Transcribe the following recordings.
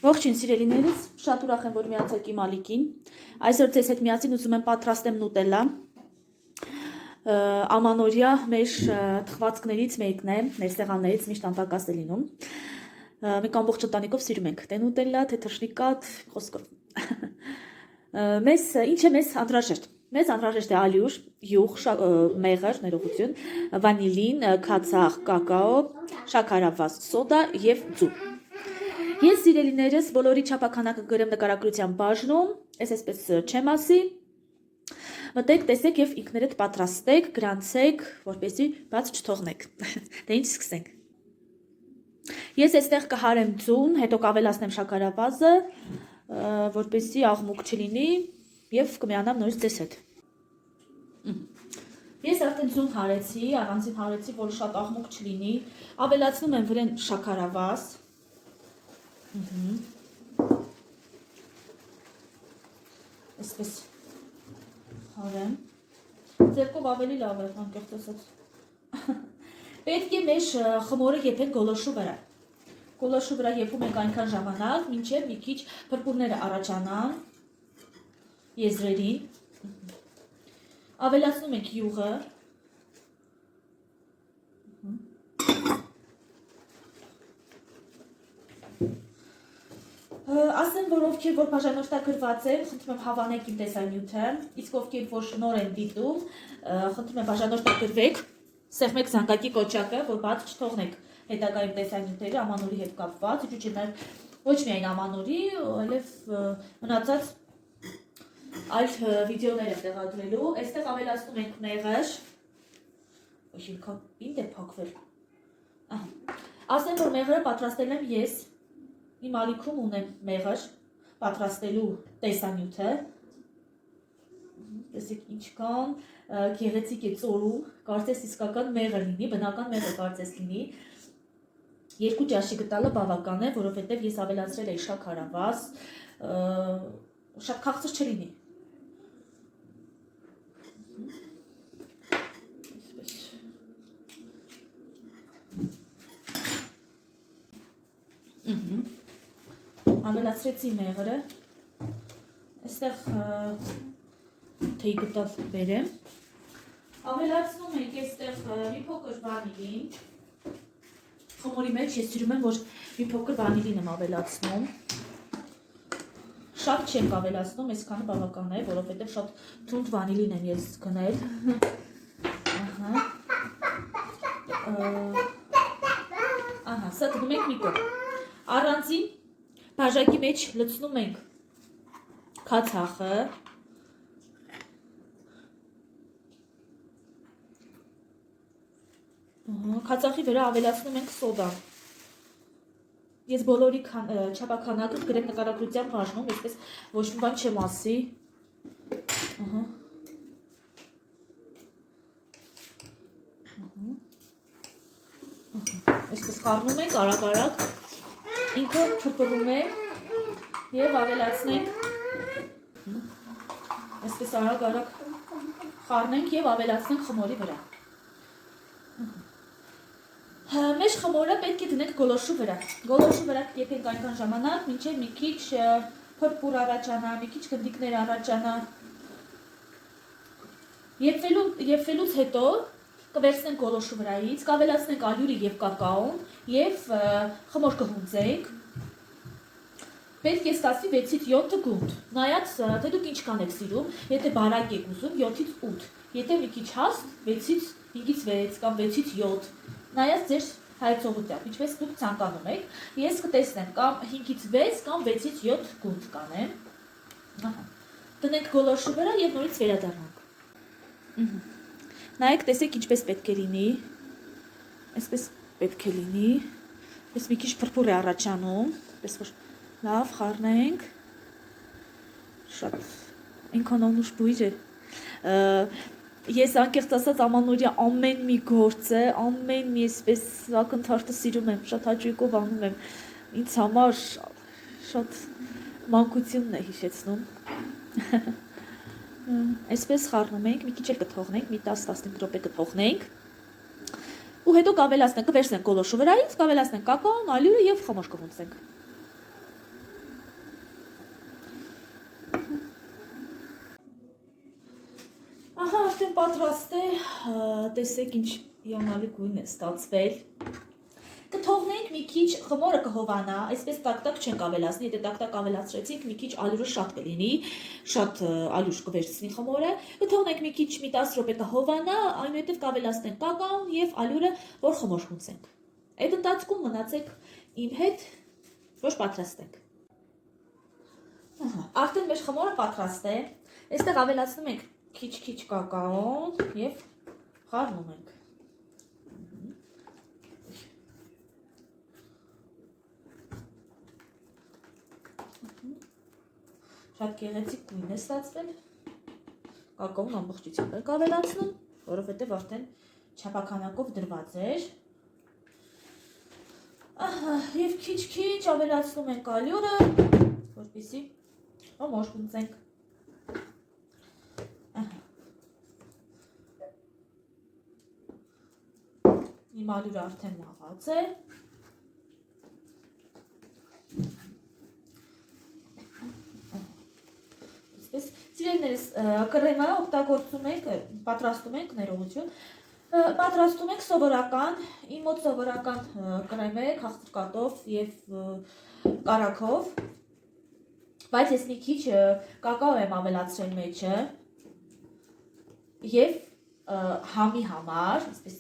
Ողջույն սիրելիներս, շատ ուրախ եմ, որ միացեք իմ ալիքին։ Այսօր ձեզ հետ միասին ուզում եմ պատրաստեմ նուտելլա։ Ամանորյա մեր թխվածքներից մեկն է, մեր սեղաններից միշտ անտակաս է լինում։ Մենք ամբողջ ընտանիքով սիրում ենք թե նուտելլա, թե թռչնիկատ, խոսքով։ Ինչ է մեզ անհրաժեշտ։ Մեզ անհրաժեշտ է ալյուր, յուղ, մեղր, ներողություն, վանիլին, քացախ, կակաո, շաքարավազ, սոդա եւ ձու։ Ես սիրելիներս բոլորի չափականակը գրեմ նկարագրության բաժնում, ես այսպես չեմ ասի, մտեք, տեսեք եւ ինքներդ պատրաստեք, գրանցեք, որպեսզի բաց չթողնեք։ Դե ինչ սկսենք։ Ես այստեղ կհարեմ ձուն, հետո կավելացնեմ շաքարավազը, որպեսզի աղմուկ չլինի եւ կմիանամ նորից ձեզ հետ։ Ես արդեն ձուն հարեցի, առանցին հարեցի, որ շատ աղմուկ չլինի, ավելացնում եմ վրան շաքարավազ։ Այսպես հարեմ, ձերքով ավելի լավ է, անկեղծ ասած։ Պետք է մեր խմորը եփենք գոլորշու վրա։ Գոլորշու վրա եփում ենք այնքան ժամանակ, մինչև մի քիչ փրփուրները առաջանան եզրերին։ Ավելացնում ենք յուղը։ Ասեմ, որ ովքեր որ բաժանորդագրված են, խնդրում եմ հավանեք իմ տեսանյութը, իսկ ովքեր որ նոր են դիտում, խնդրում եմ բաժանորդագրվեք, սեղմեք զանգակի կոճակը, որ բաց չթողնեք հետագայում տեսանյութերը ամանորի հետ կապված, ոչ միայն ամանորի, այլև մնացած այլ վիդեոներ եմ տեղադրելու, այստեղ ավելացնում ենք մեղր, ինձ է փակվել, ասեմ, որ մեղրը պատրաստել եմ ես, իմ ալիքում ունեմ մեղր, պատրաստելու տեսանյութը, տեսեք ինչքան գեղեցիկ է ծորում, կարծես իսկական մեղր լինի, բնական մեղր կարծես լինի, 2 ճաշի գտալը բավական է, որովհետև ես ավելացրել էի շաքարավազ, շատ քաղցր չլինի։ Ավելացրեցի մեղրը, այստեղ թեյ գտալ բերեմ, ավելացնում ենք այստեղ մի փոքր վանիլին, խմորի մեջ ես սիրում եմ, որ մի փոքր վանիլին եմ ավելացնում, շատ չեմ ավելացնում, այսքանը բավական է, որովհետև շատ թունդ վանիլին եմ ես գնել, սա դնում ենք մի կողմ, առանցին բաժակի մեջ լցնում ենք քացախը, քացախի վրա ավելացնում ենք սոդան, ես բոլորի չափականակը գրեմ նկարագրության բաժնում, այսպես ոչ մի բան չեմ ասի, այսպես խառնում ենք արագ-արագ, ինքը փրփրում է և ավելացնենք, այսպես արագ-արագ խառնենք և ավելացնենք խմորի վրա։ Մեր խմորը պետք է դնենք գոլորշու վրա։ Գոլորշու վրա եփենք այնքան ժամանակ, մինչև մի քիչ փրփուր առաջանա, մի քիչ գնդիկներ առաջանա։ Եփվելուց հետո կվերցնենք գոլորշու վրայից, կավելացնենք ալյուրը և կակաոն և խմոր կհունձենք։ Պետք է ստացվի 6-ից 7 գունդ, նայած թե դուք ինչքան եք սիրում, եթե բարակ եք ուզում 7-ից 8, եթե մի քիչ հաստ 6-ից 5-ից 6 կամ 6-ից 7, նայած ձեր հայեցողությամբ, ինչպես դուք ցանկանում եք, ես կտեսնեմ կամ 5-ից 6 կամ 6-ից 7 գունդ կանեմ, դնենք գոլորշու վրա և նորից վերադառնանք։ Նայեք, տեսեք ինչպես պետք է լինի, այսպես պետք է լինի, այս մի քիչ փրփուր է առաջանում, պես որ լավ խառնենք, շատ ինքան անուշ բույր է, ես անկեղծ ասած ամանորյա ամեն մի գործը, ամեն մի այսպես ակնթարթը սիրում եմ, շատ հաճույքով անում եմ, ինձ համար շատ մանկությունն է հիշեցնում, այսպես խառնում ենք, մի քիչ էլ կթողնենք, մի 10-15 րոպե կթողնենք, ու հետո կավելացնենք, կվերցնենք գոլորշու վրայից, կավելացնենք կակաոն, ալյուրը և խմոր կհունձենք։ արդեն պատրաստ է, տեսեք ինչ հիանալի գույն է ստացվել։ Կթողնենք մի քիչ խմորը կհովանա, այսպես տակ-տակ չենք ավելացնի, եթե տակ-տակ ավելացրեցինք, մի քիչ ալյուրը շատ կլինի, շատ ալյուր կվերցնի խմորը։ Կթողնենք մի քիչ մի 10 րոպե կհովանա, այնուհետև կավելացնենք կակաոն եւ ալյուրը, որ խմոր խմցենք։ Այդ ընթացքում մնացեք իմ հետ, որ պատրաստենք։ Արդեն մեր խմորը պատրաստ է։ Այստեղ ավելացնում ենք քիչ-քիչ կակաոն եւ խառնում ենք։ Շատ գեղեցիկ գույն է ստացվել։ Կակաոն ամբողջությամբ ենք ավելացնում, որովհետև արդեն չափականակով դրված էր։ Եվ քիչ-քիչ ավելացնում ենք ալյուրը, որպեսզի խմոր խմցենք։ Իմ ալյուրը արդեն մաղած է։ Սիրելիներս, կրեմը օգտագործում ենք, պատրաստում ենք, ներողություն, պատրաստում ենք սովորական, իմ մոտ սովորական կրեմ է, քաղցր կաթով և կարագով, բայց ես մի քիչ կակաո եմ ավելացրել մեջը և համի համար, այսպես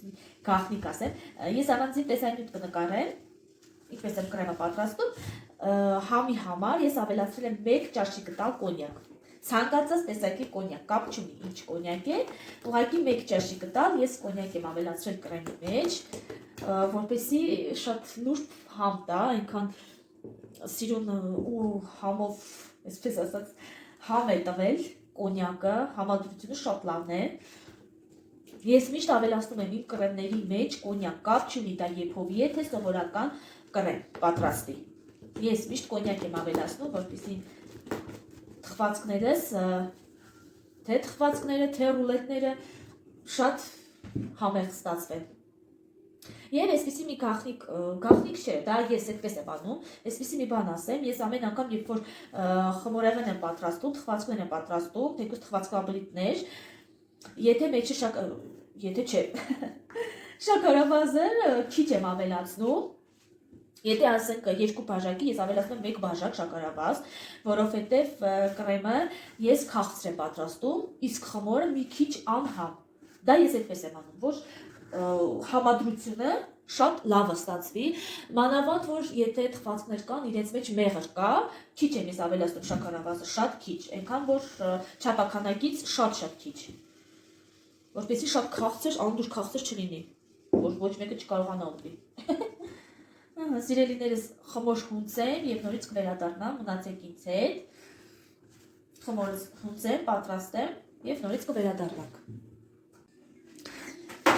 գաղտնիք ասեմ, ես առանձին տեսանյութ կնկարեմ, ինչպես եմ կրեմը պատրաստում, համի համար ես ավելացրել եմ 1 ճաշի կտալ կոնյակ։ Ցանկացած տեսակի կոնյակ, կապ չունի ինչ կոնյակ է, ուղղակի 1 ճաշի կտալ ես կոնյակ եմ ավելացրել կրեմի մեջ, որպեսզի շատ նուրբ համ տա, այնքան սիրուն ու համով, այսպես ասած, համ է տվել կոնյակը, համադրությունը շատ լավն է։ Ես միշտ ավելացնում եմ իմ կրեմների մեջ կոնյակ, կապ չունի դա երբովի է, թե սովորական կրեմ պատրաստի։ Ես միշտ կոնյակ եմ ավելացնում, որպեսզի թխվածքներս, թե թխվածքները, թե ռուլետները շատ համեղ ստացվեն։ Եվ այսպիսի մի գաղտնիք չէ, դա ես այդպես եմ անում, այսպիսի մի բան ասեմ, ես ամեն անգամ, երբ որ խմորեղեն եմ պատրաստում, թխվածքներ եմ պատրաստում, թեկուզ թխվածքաբլիթներ, եթե մեջը եթե չէ, շաքարավազը քիչ եմ ավելացնում, եթե ասենք 2 բաժակի, ես ավելացնում եմ 1 բաժակ շաքարավազ, որովհետև կրեմը ես քաղցր եմ պատրաստում, իսկ խմորը մի քիչ անհամ։ Դա ես այդպես եմ անում, որ համադրությունը շատ լավը ստացվի, մանավանդ որ եթե թխվածքներ կան, իրենց մեջ մեղր կա, քիչ եմ ես ավելացնում շաքարավազը, շատ քիչ, այնքան որ չափականակից շատ քիչ, որպեսզի շատ քաղցր, անդուր քաղցր չլինի, որ ոչ մեկը չկարողանա ուտի։ Սիրելիներս, խմոր խմցեմ և նորից կվերադառնամ, մնացեք ինձ հետ, խմորս խմցեմ, պատրաստեմ և նորից կվերադառնանք։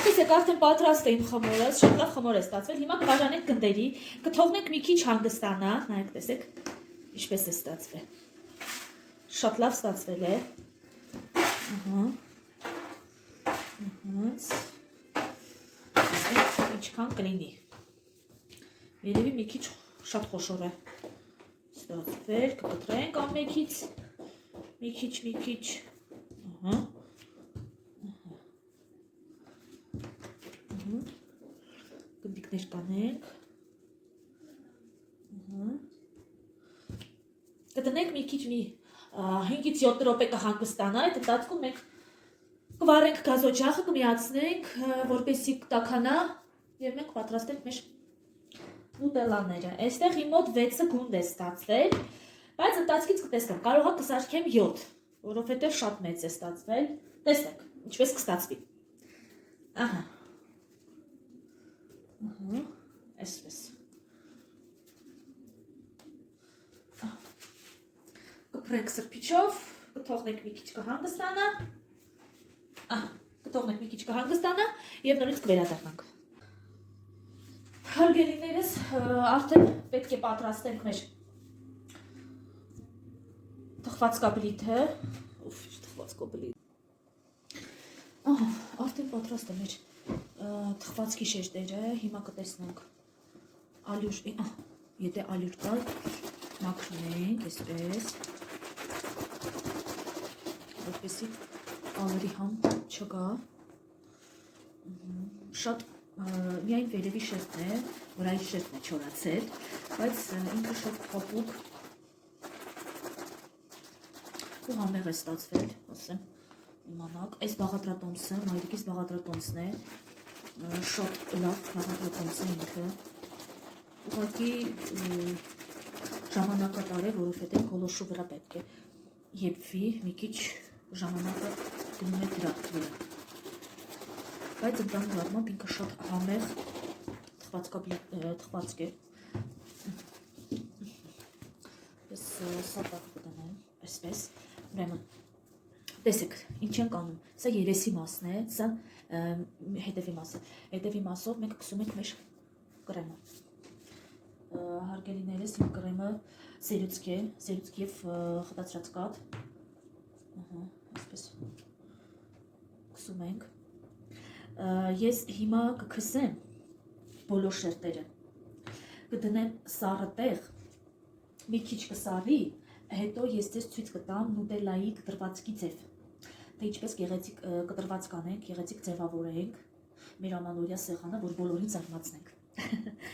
Տեսեք, արդեն պատրաստ է իմ խմորս, շատ լավ խմոր է ստացվել, հիմա կբաժանենք գնդերի, կթողնենք մի քիչ հանգստանա, նայեք տեսեք, ինչպես է ստացվել, շատ լավ ստացվել է, ինչքան կլինի, երևի մի քիչ շատ խոշոր է ստացվել, կկտրենք ամենքից, մի քիչ, գնդիկներ կանենք, կտնենք մի քիչ 5-ից 7 րոպե կհանգստանա, այդ ընթացքում մենք կվառենք գազօջախը, կմիացնենք, որպեսզի տաքանա և մենք պատրաստենք մեր նուտելաները։ Այստեղ իմ մոտ 6 գունդ է ստացվել, բայց ընթացքից կտեսնեմ, կարող է կսարքեմ 7, որովհետև շատ մեծ է ստացվել, տեսնենք, ինչպես կստացվի։ Այսպես։ Կփրենք սրբիչով, կթողնենք մի քիչ կհանգստանա և նորից կվերադառնանք։ Հարգելիներս, արդեն պետք է պատրաստենք մեր թխվածքաբլիթը, արդեն պատրաստ է մեր թխվածքի շերտերը, հիմա կտեսնենք ալյուր, եթե ալյուր կա, մաքրում ենք, այսպես, որպեսզի ալերի համ չկա։ Շատ միայն վերևի շերտն է, վրայի շերտն է չորացել, բայց ինքը շատ փոփուկ ու համեղ է ստացվել, ասեմ, իմանաք, այս բաղադրատոմսը, մայրիկիս բաղադրատոմսն է, շատ լավ բաղադրատոմս է ինքը, ուղղակի ժամանակատար է, որովհետև գոլոշու վրա պետք է եփվի, մի քիչ ժամանակը գնում է դրա վրա, բայց ընդհանուր առմամբ ինքը շատ համեղ թխվածք է, ես սատակ կդնեմ, այսպես, ուրեմն, տեսեք, ինչ ենք անում, սա երեսի մասն է, սա հետևի մասը, հետևի մասով մենք կսում ենք մեր կրեմը, հարգելիներս իմ կրեմը սերուցք է, սերուցք և խտացրած կաթ, այսպես կսում ենք, ես հիմա կքսեմ բոլոր շերտերը, կդնեմ սառը տեղ, մի քիչ կսառի, հետո ես ձեզ ցույց կտամ նուտելայի կտրվածքի ձև, թե ինչպես կտրված կանենք, գեղեցիկ ձևավորենք մեր ամանորյա սեղանը, որ բոլորին զարմացնենք,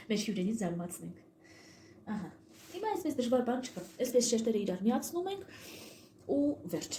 մեր հյուրերին զարմացնենք, հիմա այսպես դժվար բան չկա, այսպես շերտերը իրար միացնում ենք ու վերջ,